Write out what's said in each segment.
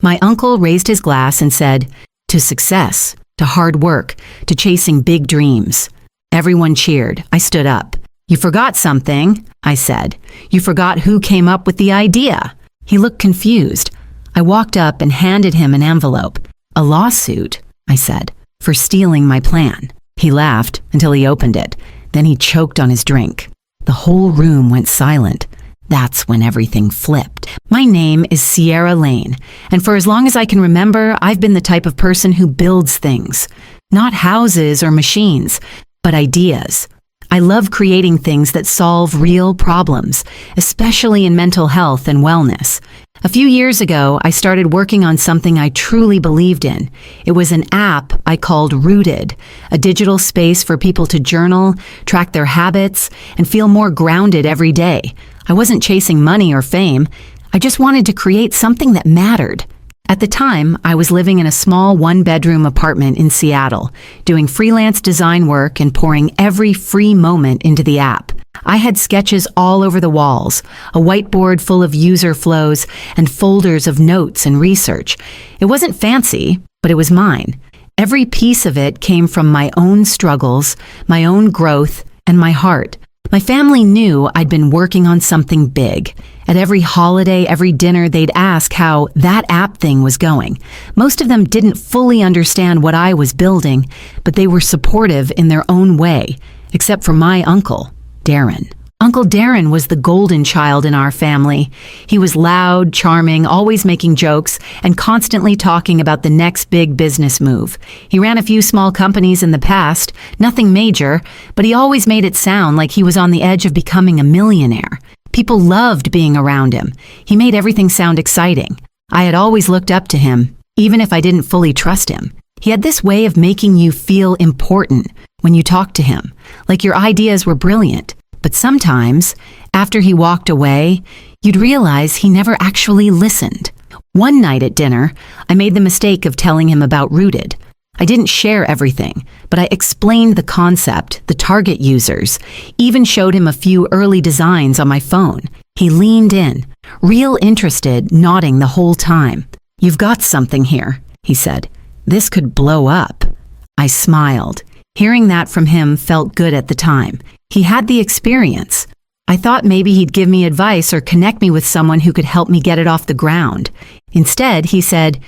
My uncle raised his glass and said, "To success, to hard work, to chasing big dreams." Everyone cheered. I stood up. "You forgot something," I said. "You forgot who came up with the idea." He looked confused. I walked up and handed him an envelope. "A lawsuit," I said, "for stealing my plan." He laughed until he opened it. Then he choked on his drink. The whole room went silent. That's when everything flipped. My name is Sierra Lane, and for as long as I can remember, I've been the type of person who builds things. Not houses or machines, but ideas. I love creating things that solve real problems, especially in mental health and wellness. A few years ago, I started working on something I truly believed in. It was an app I called Rooted, a digital space for people to journal, track their habits, and feel more grounded every day. I wasn't chasing money or fame. I just wanted to create something that mattered. At the time, I was living in a small one-bedroom apartment in Seattle, doing freelance design work and pouring every free moment into the app. I had sketches all over the walls, a whiteboard full of user flows, and folders of notes and research. It wasn't fancy, but it was mine. Every piece of it came from my own struggles, my own growth, and my heart. My family knew I'd been working on something big. At every holiday, every dinner, they'd ask how that app thing was going. Most of them didn't fully understand what I was building, but they were supportive in their own way, except for my uncle, Darren. Uncle Darren was the golden child in our family. He was loud, charming, always making jokes, and constantly talking about the next big business move. He ran a few small companies in the past, nothing major, but he always made it sound like he was on the edge of becoming a millionaire. People loved being around him. He made everything sound exciting. I had always looked up to him, even if I didn't fully trust him. He had this way of making you feel important when you talked to him, like your ideas were brilliant. But sometimes, after he walked away, you'd realize he never actually listened. One night at dinner, I made the mistake of telling him about Rooted. I didn't share everything, but I explained the concept, the target users, even showed him a few early designs on my phone. He leaned in, real interested, nodding the whole time. "You've got something here," he said. "This could blow up." I smiled. Hearing that from him felt good at the time. He had the experience. I thought maybe he'd give me advice or connect me with someone who could help me get it off the ground. Instead, he said,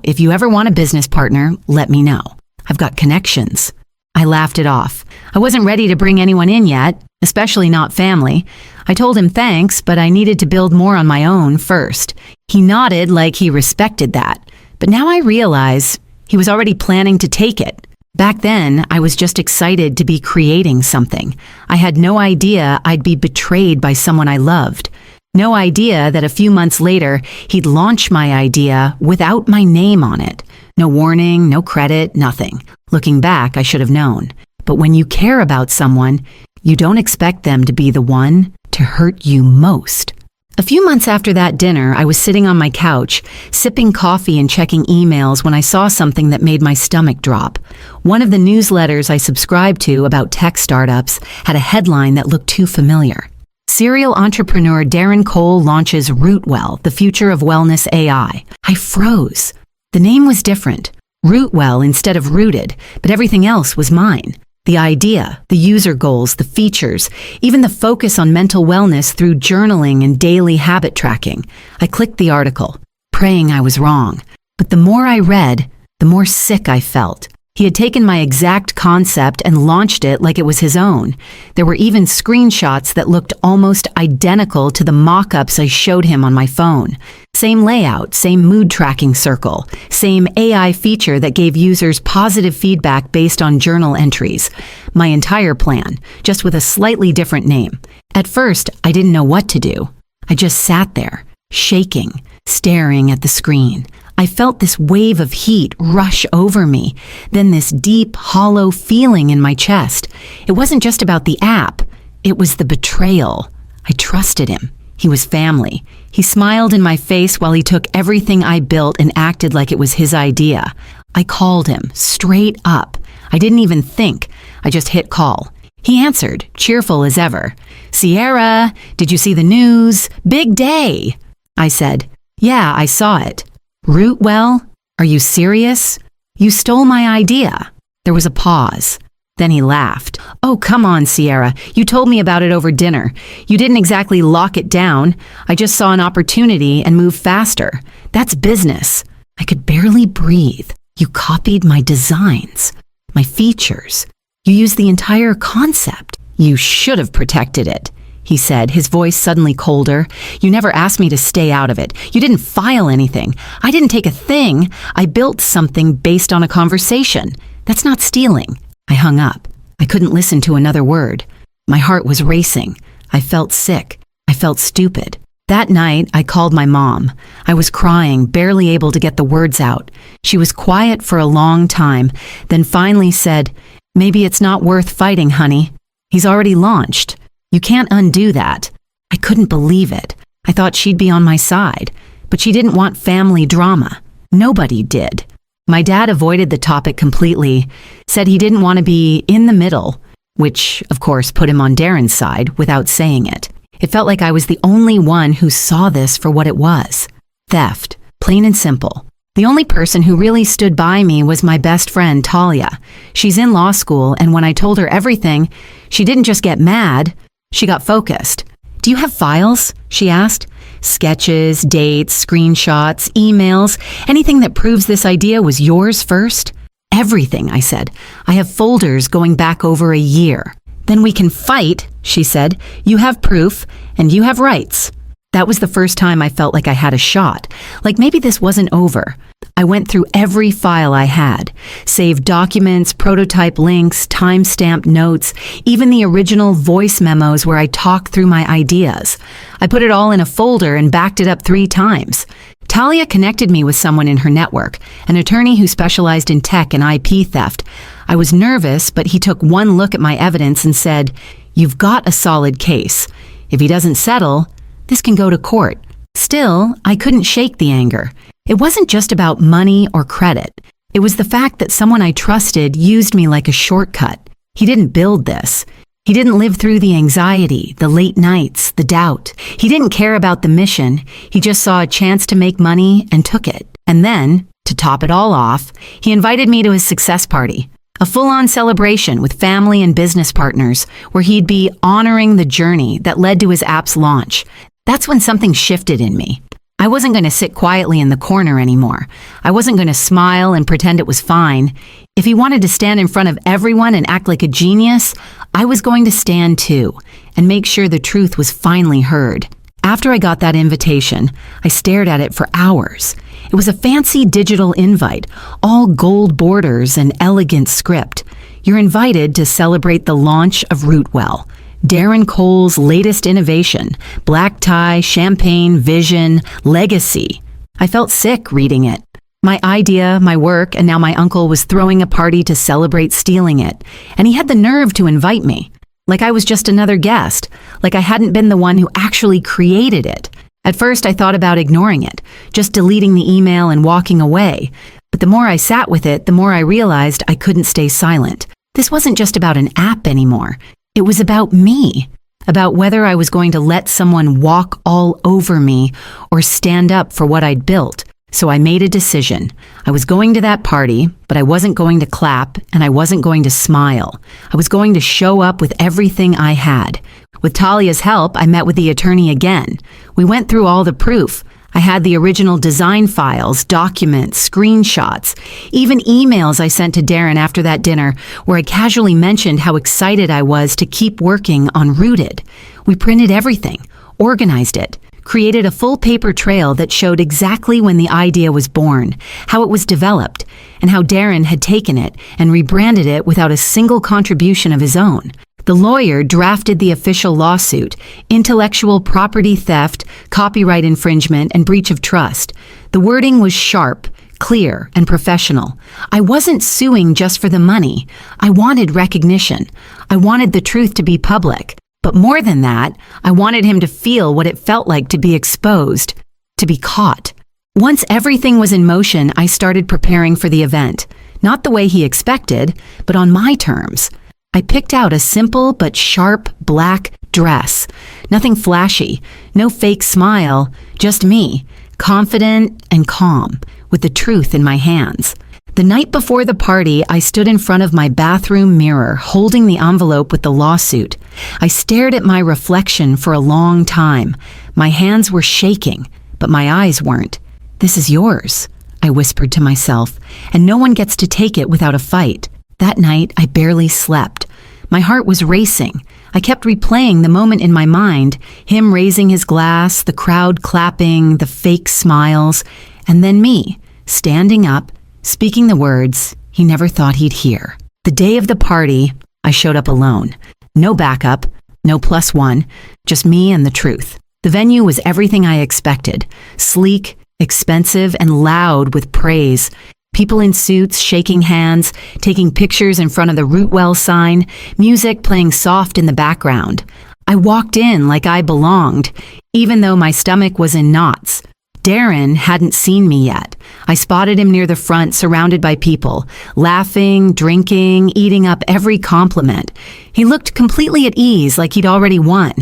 "If you ever want a business partner, let me know. I've got connections." I laughed it off. I wasn't ready to bring anyone in yet, especially not family. I told him thanks, but I needed to build more on my own first. He nodded like he respected that. But now I realize he was already planning to take it. Back then, I was just excited to be creating something. I had no idea I'd be betrayed by someone I loved. No idea that a few months later, he'd launch my idea without my name on it. No warning, no credit, nothing. Looking back, I should have known. But when you care about someone, you don't expect them to be the one to hurt you most. A few months after that dinner, I was sitting on my couch, sipping coffee and checking emails when I saw something that made my stomach drop. One of the newsletters I subscribed to about tech startups had a headline that looked too familiar. Serial entrepreneur Darren Cole launches Rootwell, the future of wellness AI. I froze. The name was different. Rootwell instead of Rooted, but everything else was mine. The idea, the user goals, the features, even the focus on mental wellness through journaling and daily habit tracking. I clicked the article, praying I was wrong. But the more I read, the more sick I felt. He had taken my exact concept and launched it like it was his own. There were even screenshots that looked almost identical to the mock-ups I showed him on my phone. Same layout, same mood tracking circle, same AI feature that gave users positive feedback based on journal entries. My entire plan, just with a slightly different name. At first, I didn't know what to do. I just sat there, shaking, staring at the screen. I felt this wave of heat rush over me, then this deep, hollow feeling in my chest. It wasn't just about the app, it was the betrayal. I trusted him. He was family. He smiled in my face while he took everything I built and acted like it was his idea. I called him, straight up. I didn't even think. I just hit call. He answered, cheerful as ever. "Sierra, did you see the news? Big day!" I said, "Yeah, I saw it." Rootwell? Are you serious? You stole my idea. There was a pause. Then he laughed. Oh, come on, Sierra. You told me about it over dinner. You didn't exactly lock it down. I just saw an opportunity and moved faster. That's business. I could barely breathe. You copied my designs, my features. You used the entire concept. You should have protected it, he said, his voice suddenly colder. You never asked me to stay out of it. You didn't file anything. I didn't take a thing. I built something based on a conversation. That's not stealing. I hung up. I couldn't listen to another word. My heart was racing. I felt sick. I felt stupid. That night, I called my mom. I was crying, barely able to get the words out. She was quiet for a long time, then finally said, Maybe it's not worth fighting, honey. He's already launched. You can't undo that. I couldn't believe it. I thought she'd be on my side, but she didn't want family drama. Nobody did. My dad avoided the topic completely, said he didn't want to be in the middle, which, of course, put him on Darren's side without saying it. It felt like I was the only one who saw this for what it was. Theft, plain and simple. The only person who really stood by me was my best friend, Talia. She's in law school, and when I told her everything, she didn't just get mad, she got focused. Do you have files? She asked. Sketches, dates, screenshots, emails, anything that proves this idea was yours first? Everything, I said. I have folders going back over a year. Then we can fight, she said. You have proof, and you have rights. That was the first time I felt like I had a shot, like maybe this wasn't over. I went through every file I had, saved documents, prototype links, timestamp notes, even the original voice memos where I talked through my ideas. I put it all in a folder and backed it up 3 times. Talia connected me with someone in her network, an attorney who specialized in tech and IP theft. I was nervous, but he took one look at my evidence and said, You've got a solid case. If he doesn't settle, this can go to court. Still, I couldn't shake the anger. It wasn't just about money or credit. It was the fact that someone I trusted used me like a shortcut. He didn't build this. He didn't live through the anxiety, the late nights, the doubt. He didn't care about the mission. He just saw a chance to make money and took it. And then, to top it all off, he invited me to his success party. A full-on celebration with family and business partners where he'd be honoring the journey that led to his app's launch. That's when something shifted in me. I wasn't going to sit quietly in the corner anymore. I wasn't going to smile and pretend it was fine. If he wanted to stand in front of everyone and act like a genius, I was going to stand too and make sure the truth was finally heard. After I got that invitation, I stared at it for hours. It was a fancy digital invite, all gold borders and elegant script. You're invited to celebrate the launch of Rootwell, Darren Cole's latest innovation, black tie, champagne, vision, legacy. I felt sick reading it. My idea, my work, and now my uncle was throwing a party to celebrate stealing it. And he had the nerve to invite me. Like I was just another guest. Like I hadn't been the one who actually created it. At first I thought about ignoring it, just deleting the email and walking away. But the more I sat with it, the more I realized I couldn't stay silent. This wasn't just about an app anymore. It was about me, about whether I was going to let someone walk all over me or stand up for what I'd built. So I made a decision. I was going to that party, but I wasn't going to clap and I wasn't going to smile. I was going to show up with everything I had. With Talia's help, I met with the attorney again. We went through all the proof. I had the original design files, documents, screenshots, even emails I sent to Darren after that dinner where I casually mentioned how excited I was to keep working on Rooted. We printed everything, organized it, created a full paper trail that showed exactly when the idea was born, how it was developed, and how Darren had taken it and rebranded it without a single contribution of his own. The lawyer drafted the official lawsuit, intellectual property theft, copyright infringement, and breach of trust. The wording was sharp, clear, and professional. I wasn't suing just for the money. I wanted recognition. I wanted the truth to be public. But more than that, I wanted him to feel what it felt like to be exposed, to be caught. Once everything was in motion, I started preparing for the event. Not the way he expected, but on my terms. I picked out a simple but sharp black dress. Nothing flashy, no fake smile, just me, confident and calm, with the truth in my hands. The night before the party, I stood in front of my bathroom mirror, holding the envelope with the lawsuit. I stared at my reflection for a long time. My hands were shaking, but my eyes weren't. "This is yours," I whispered to myself, "and no one gets to take it without a fight." That night, I barely slept. My heart was racing. I kept replaying the moment in my mind, him raising his glass, the crowd clapping, the fake smiles, and then me, standing up, speaking the words he never thought he'd hear. The day of the party, I showed up alone. No backup, no +1, just me and the truth. The venue was everything I expected: sleek, expensive, and loud with praise. People in suits shaking hands, taking pictures in front of the Rootwell sign, music playing soft in the background. I walked in like I belonged, even though my stomach was in knots. Darren hadn't seen me yet. I spotted him near the front, surrounded by people, laughing, drinking, eating up every compliment. He looked completely at ease, like he'd already won.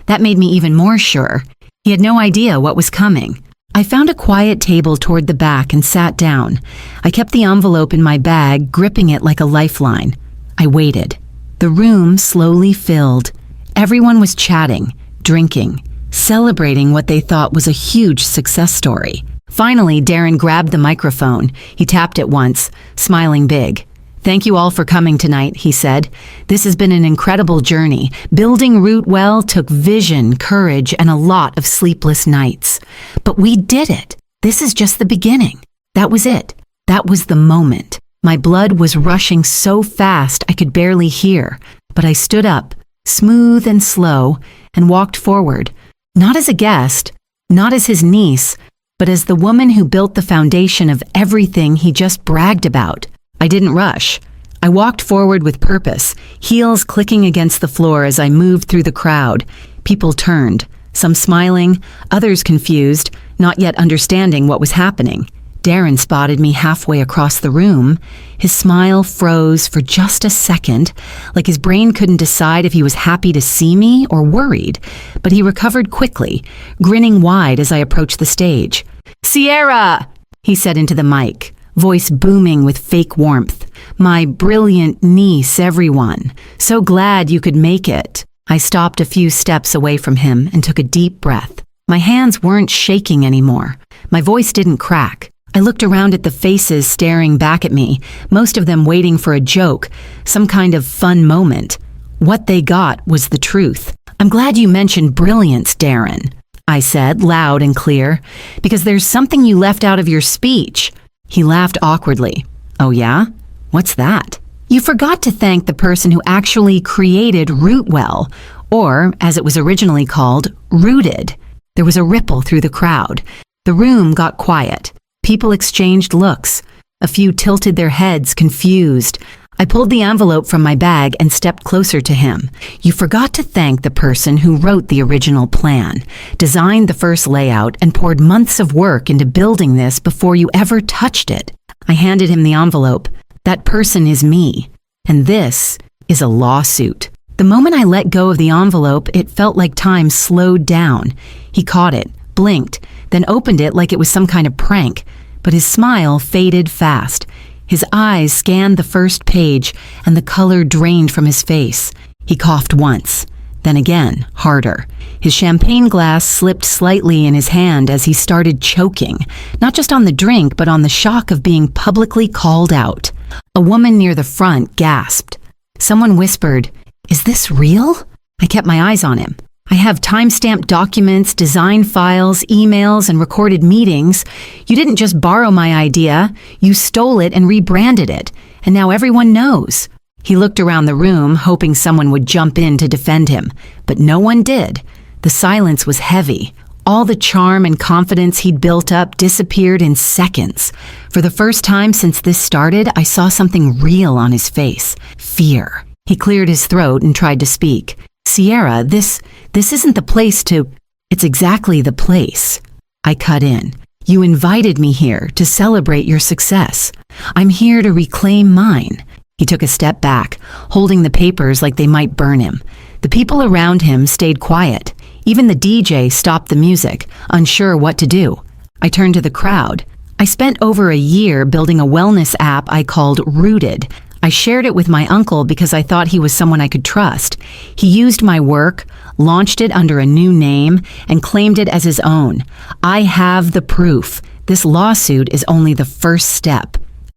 That made me even more sure. He had no idea what was coming. I found a quiet table toward the back and sat down. I kept the envelope in my bag, gripping it like a lifeline. I waited. The room slowly filled. Everyone was chatting, drinking, celebrating what they thought was a huge success story. Finally, Darren grabbed the microphone. He tapped it once, smiling big. "Thank you all for coming tonight," he said. "This has been an incredible journey. Building Rootwell took vision, courage, and a lot of sleepless nights. But we did it. This is just the beginning." That was it. That was the moment. My blood was rushing so fast I could barely hear, but I stood up, smooth and slow, and walked forward. Not as a guest, not as his niece, but as the woman who built the foundation of everything he just bragged about. I didn't rush. I walked forward with purpose, heels clicking against the floor as I moved through the crowd. People turned, some smiling, others confused, not yet understanding what was happening. Darren spotted me halfway across the room. His smile froze for just a second, like his brain couldn't decide if he was happy to see me or worried, but he recovered quickly, grinning wide as I approached the stage. "Sierra!" he said into the mic, voice booming with fake warmth. "My brilliant niece, everyone. So glad you could make it." I stopped a few steps away from him and took a deep breath. My hands weren't shaking anymore. My voice didn't crack. I looked around at the faces staring back at me, most of them waiting for a joke, some kind of fun moment. What they got was the truth. "I'm glad you mentioned brilliance, Darren," I said, loud and clear, "because there's something you left out of your speech." He laughed awkwardly. "Oh yeah? What's that?" "You forgot to thank the person who actually created Rootwell, or, as it was originally called, Rooted." There was a ripple through the crowd. The room got quiet. People exchanged looks. A few tilted their heads, confused. I pulled the envelope from my bag and stepped closer to him. "You forgot to thank the person who wrote the original plan, designed the first layout, and poured months of work into building this before you ever touched it." I handed him the envelope. "That person is me, and this is a lawsuit." The moment I let go of the envelope, it felt like time slowed down. He caught it, blinked, then opened it like it was some kind of prank, but his smile faded fast. His eyes scanned the first page, and the color drained from his face. He coughed once, then again, harder. His champagne glass slipped slightly in his hand as he started choking, not just on the drink, but on the shock of being publicly called out. A woman near the front gasped. Someone whispered, "Is this real?" I kept my eyes on him. "I have time-stamped documents, design files, emails, and recorded meetings. You didn't just borrow my idea, you stole it and rebranded it, and now everyone knows." He looked around the room, hoping someone would jump in to defend him, but no one did. The silence was heavy. All the charm and confidence he'd built up disappeared in seconds. For the first time since this started, I saw something real on his face. Fear. He cleared his throat and tried to speak. "Sierra, this isn't the place to..." "It's exactly the place." I cut in. "You invited me here to celebrate your success. I'm here to reclaim mine." He took a step back, holding the papers like they might burn him. The people around him stayed quiet. Even the DJ stopped the music, unsure what to do. I turned to the crowd. I spent over a year building a wellness app I called Rooted. I shared it with my uncle because I thought he was someone I could trust. He used my work, launched it under a new name, and claimed it as his own. I have the proof. This lawsuit is only the first step.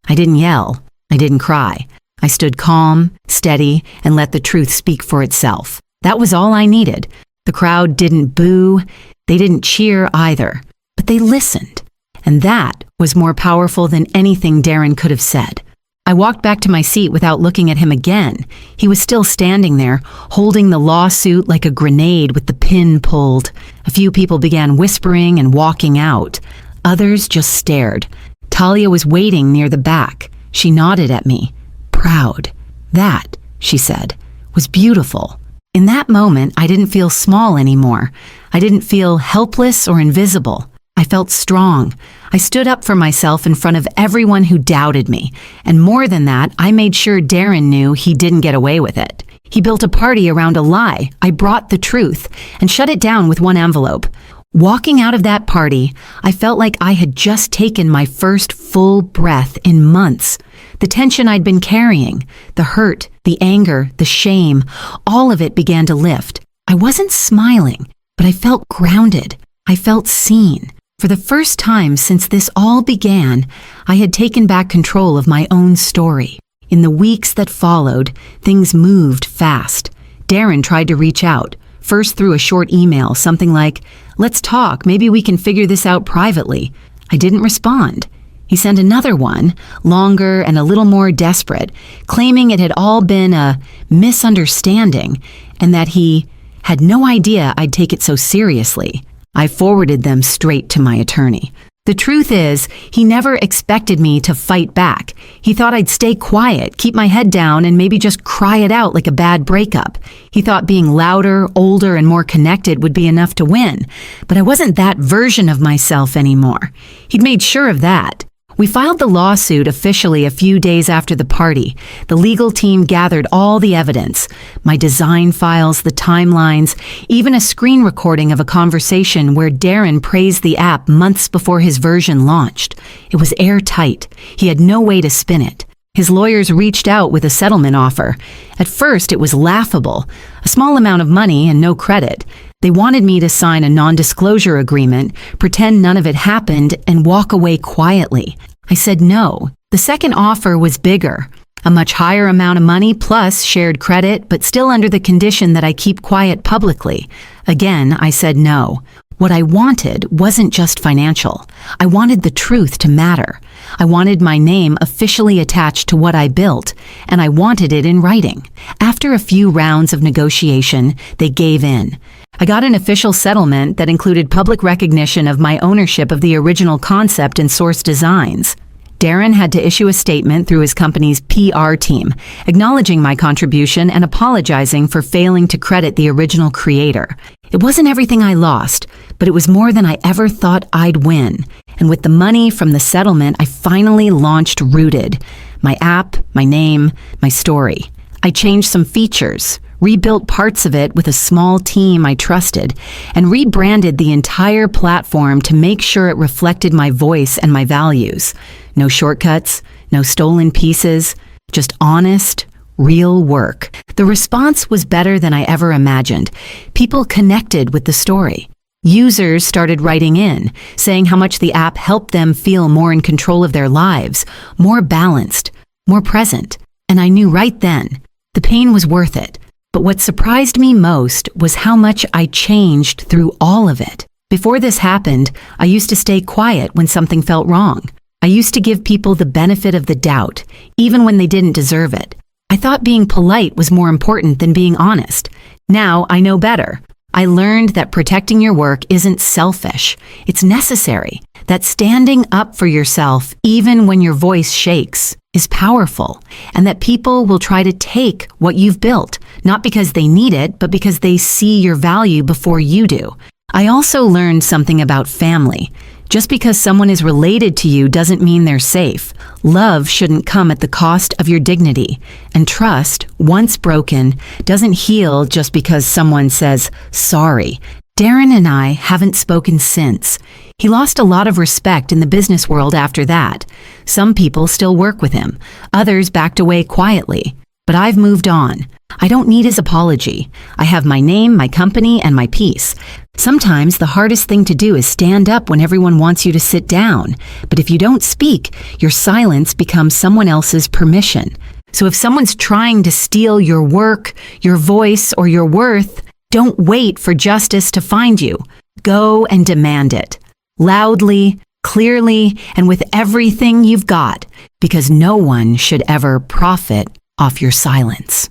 I didn't yell. I didn't cry. I stood calm, steady, and let the truth speak for itself. That was all I needed. The crowd didn't boo. They didn't cheer either. But they listened. And that was more powerful than anything Darren could have said. I walked back to my seat without looking at him again. He was still standing there, holding the lawsuit like a grenade with the pin pulled. A few people began whispering and walking out. Others just stared. Talia was waiting near the back. She nodded at me. Proud. That, she said, was beautiful. In that moment, I didn't feel small anymore. I didn't feel helpless or invisible. I felt strong. I stood up for myself in front of everyone who doubted me. And more than that, I made sure Darren knew he didn't get away with it. He built a party around a lie. I brought the truth and shut it down with one envelope. Walking out of that party, I felt like I had just taken my first full breath in months. The tension I'd been carrying, the hurt, the anger, the shame, all of it began to lift. I wasn't smiling, but I felt grounded. I felt seen. For the first time since this all began, I had taken back control of my own story. In the weeks that followed, things moved fast. Darren tried to reach out, first through a short email, something like, "Let's talk, maybe we can figure this out privately." I didn't respond. He sent another one, longer and a little more desperate, claiming it had all been a misunderstanding and that he had no idea I'd take it so seriously. I forwarded them straight to my attorney. The truth is, he never expected me to fight back. He thought I'd stay quiet, keep my head down, and maybe just cry it out like a bad breakup. He thought being louder, older, and more connected would be enough to win. But I wasn't that version of myself anymore. He'd made sure of that. We filed the lawsuit officially a few days after the party. The legal team gathered all the evidence, my design files, the timelines, even a screen recording of a conversation where Darren praised the app months before his version launched. It was airtight. He had no way to spin it. His lawyers reached out with a settlement offer. At first, it was laughable, a small amount of money and no credit. They wanted me to sign a non-disclosure agreement, pretend none of it happened, and walk away quietly. I said no. The second offer was bigger, a much higher amount of money plus shared credit, but still under the condition that I keep quiet publicly. Again, I said no. What I wanted wasn't just financial. I wanted the truth to matter. I wanted my name officially attached to what I built, and I wanted it in writing. After a few rounds of negotiation, they gave in. I got an official settlement that included public recognition of my ownership of the original concept and source designs. Darren had to issue a statement through his company's PR team, acknowledging my contribution and apologizing for failing to credit the original creator. It wasn't everything I lost, but it was more than I ever thought I'd win. And with the money from the settlement, I finally launched Rooted, my app, my name, my story. I changed some features, rebuilt parts of it with a small team I trusted, and rebranded the entire platform to make sure it reflected my voice and my values. No shortcuts, no stolen pieces, just honest, real work. The response was better than I ever imagined. People connected with the story. Users started writing in, saying how much the app helped them feel more in control of their lives, more balanced, more present. And I knew right then, the pain was worth it. But what surprised me most was how much I changed through all of it. Before this happened, I used to stay quiet when something felt wrong. I used to give people the benefit of the doubt, even when they didn't deserve it. I thought being polite was more important than being honest. Now I know better. I learned that protecting your work isn't selfish. It's necessary. That standing up for yourself, even when your voice shakes, is powerful. And that people will try to take what you've built, not because they need it, but because they see your value before you do. I also learned something about family. Just because someone is related to you doesn't mean they're safe. Love shouldn't come at the cost of your dignity. And trust, once broken, doesn't heal just because someone says sorry. Darren and I haven't spoken since. He lost a lot of respect in the business world after that. Some people still work with him. Others backed away quietly. But I've moved on. I don't need his apology. I have my name, my company, and my peace. Sometimes the hardest thing to do is stand up when everyone wants you to sit down. But if you don't speak, your silence becomes someone else's permission. So if someone's trying to steal your work, your voice, or your worth, don't wait for justice to find you. Go and demand it. Loudly, clearly, and with everything you've got, because no one should ever profit off your silence.